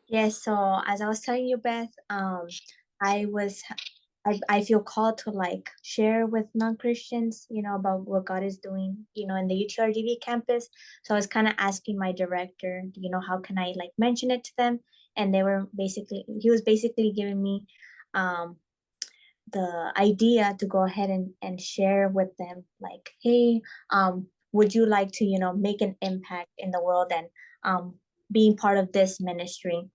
Yes, so as I was telling you, Beth, I was I feel called to like share with non-Christians, about what God is doing, in the UTRGV campus. So I was kind of asking my director, how can I like mention it to them? And he was basically giving me um the idea to go ahead and share with them like, hey, would you like to, make an impact in the world and being part of this ministry?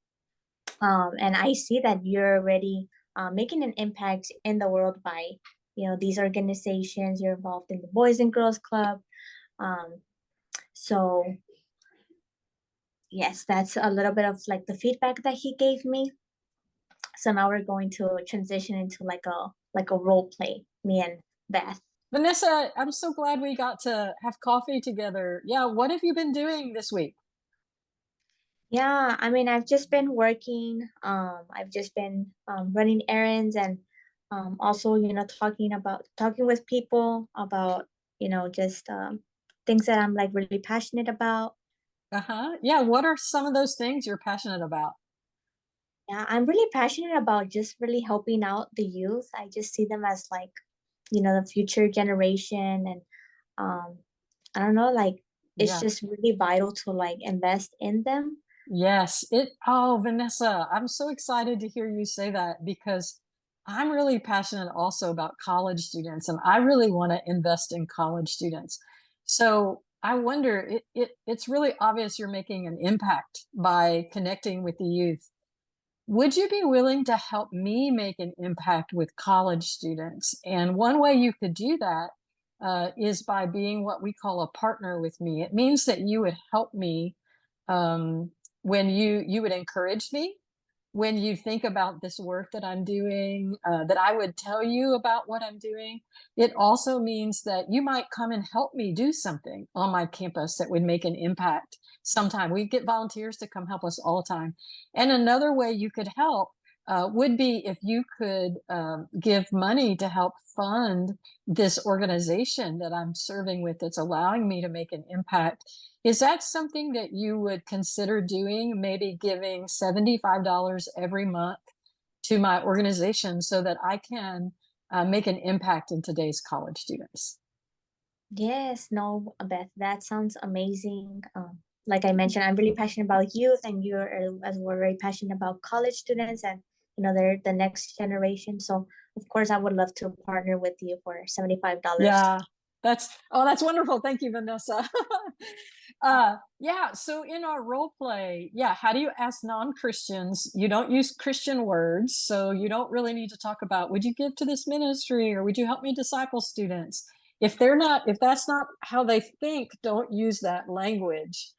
And I see that you're already making an impact in the world by, these organizations. You're involved in the Boys and Girls Club. Um, so yes, that's a little bit of like the feedback that he gave me. So now we're going to transition into like a role play, me and Beth. Vanessa, I'm so glad we got to have coffee together. Yeah, what have you been doing this week? Yeah, I mean, I've just been working. I've just been running errands and also, talking with people about, just things that I'm like really passionate about. Uh-huh. Yeah, what are some of those things you're passionate about? Yeah, I'm really passionate about just really helping out the youth. I just see them as like, the future generation, and um, I don't know, like it's Yeah. just really vital to like invest in them. Yes, oh, Vanessa, I'm so excited to hear you say that because I'm really passionate also about college students and I really want to invest in college students. So I wonder, it's really obvious you're making an impact by connecting with the youth. Would you be willing to help me make an impact with college students? And one way you could do that is by being what we call a partner with me. It means that you would help me when you would encourage me when you think about this work that I'm doing, that I would tell you about what I'm doing. It also means that you might come and help me do something on my campus that would make an impact sometime. We get volunteers to come help us all the time. And another way you could help would be if you could give money to help fund this organization that I'm serving with that's allowing me to make an impact. Is that something that you would consider doing? Maybe giving $75 every month to my organization so that I can make an impact in today's college students? Yes, no, Beth, that sounds amazing. Like I mentioned, I'm really passionate about youth, and as we're very passionate about college students, and they're the next generation. So of course, I would love to partner with you for $75. Yeah, that's wonderful. Thank you, Vanessa. Yeah, so in our role play, yeah, how do you ask non-Christians? You don't use Christian words, so you don't really need to talk about would you give to this ministry or would you help me disciple students? If that's not how they think, don't use that language.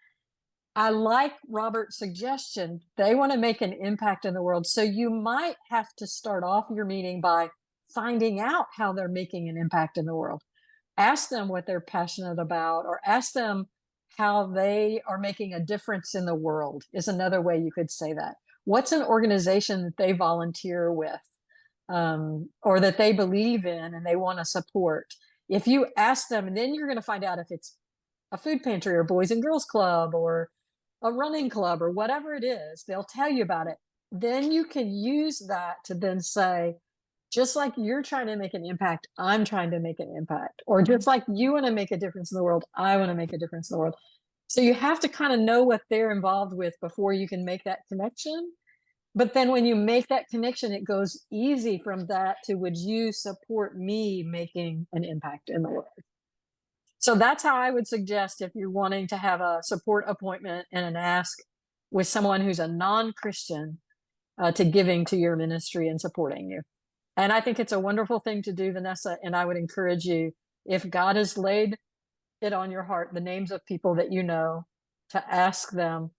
I like Robert's suggestion. They want to make an impact in the world. So you might have to start off your meeting by finding out how they're making an impact in the world. Ask them what they're passionate about, or ask them how they are making a difference in the world, is another way you could say that. What's an organization that they volunteer with, or that they believe in and they want to support? If you ask them, then you're going to find out if it's a food pantry or Boys and Girls Club or a running club or whatever it is, they'll tell you about it. Then you can use that to then say, just like you're trying to make an impact, I'm trying to make an impact. Or just like you want to make a difference in the world, I want to make a difference in the world. So you have to kind of know what they're involved with before you can make that connection. But then when you make that connection, it goes easy from that to would you support me making an impact in the world? So that's how I would suggest if you're wanting to have a support appointment and an ask with someone who's a non-Christian to giving to your ministry and supporting you. And I think it's a wonderful thing to do, Vanessa. And I would encourage you, if God has laid it on your heart, the names of people that you know, to ask them.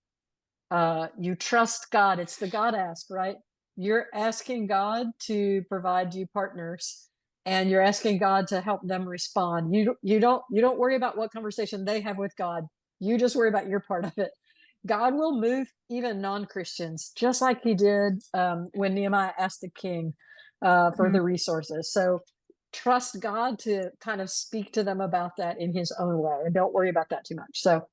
You trust God. It's the God ask, right? You're asking God to provide you partners, and you're asking God to help them respond. You don't worry about what conversation they have with God. You just worry about your part of it. God will move even non-Christians, just like he did when Nehemiah asked the king for Mhm. the resources. So trust God to kind of speak to them about that in his own way, and don't worry about that too much. So